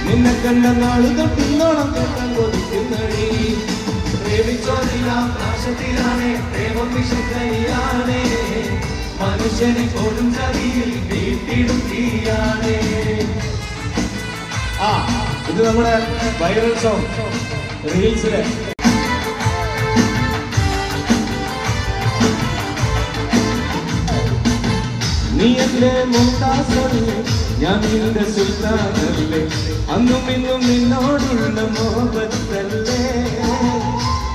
നിന്നെ കണ്ട നാളു തൊട്ടിന്നോളം കേട്ടാൻ കൊതിക്കുന്നടി പ്രേമിച്ചോതിലാം നാശത്തിലാണേ പ്രേമം വിശുദ്ധയാണേ മനുഷ്യനെ കൊടും ചതിയിൽ വീട്ടിടും തീയാണേ. ഇത് നമ്മുടെ വൈറൽ സോങ് റീൽസിലെ. നീ എന്റെ മുംതാസല്ലേ, ഞാൻ നിന്റെ സുൽത്താനല്ലേ, അന്നും ഇന്നും നിന്നോടുള്ള മോഹത്തല്ലേ.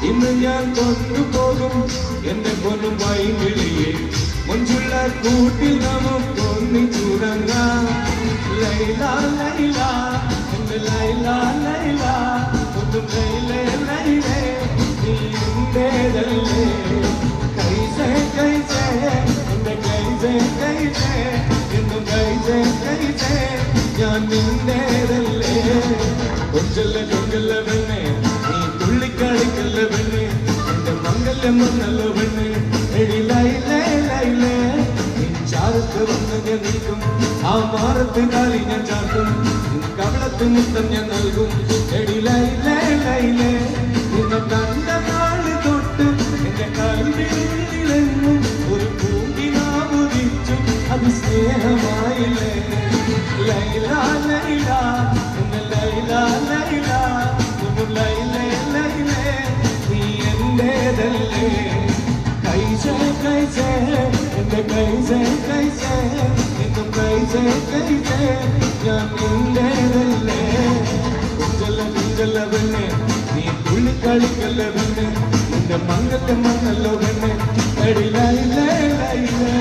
ഇന്ന് ഞാൻ കൊണ്ടുപോകും എന്റെ പൊന്നും വൈകിളിയെ, മുഞ്ചുള്ള കൂട്ടിൽ നമുക്കൊന്നിച്ചുറങ്ങാം. ലൈല ലൈല എന്റെ ലൈല ലൈല ഒന്നും ലൈലേ ലൈലേ നീ എന്റേതല്ലേ. കൈസേ കൈസേ എന്റെ കൈസേ കൈസേ എന്നും കൈസേ കൈസേ ഞാൻ നിന്റേതല്ലേ. കൊഞ്ചല്ല കൊഞ്ചല്ല പെണ്ണെ നീ തുള്ളിക്കളിക്കല്ല പെണ്ണെ, എന്റെ മംഗല്യം വന്നല്ലോ പെണ്ണെ. എടി ലൈലേ ലൈലേ ചാരത്ത് വന്ന് ഞാൻ നിൽക്കും, ആ മാറത്ത് കാലി ഞാൻ ചാർത്തും, കവളത്ത് മുത്തം ഞാൻ നൽകും. എടി ലൈലേ ലൈലേ നിന്നെ കണ്ട നാള് തൊട്ട് എന്റെ കൽവിലെന്നും ഒരു പൂങ്കിനാവുദിച്ചു, അത് സ്നേഹമായില്ലേ. ലൈല ലൈല എന്റെ ലൈല ലൈല ഒന്നും ലൈലേ ലൈലേ നീ എന്റേതല്ലേ. കൈസേ കൈസേ എന്റെ കൈസേ കൈസേ എന്നും കൈസേ കൈസേ ഞാൻ നിന്റേതല്ലേ. കുഞ്ചല്ല കുഞ്ചല്ല പെണ്ണെ നീ തുള്ളിക്കളിക്കല്ല പെണ്ണെ, നിന്റെ മംഗല്യം വന്നല്ലോ പെണ്ണെ. എടി ലൈലേ ലൈലേ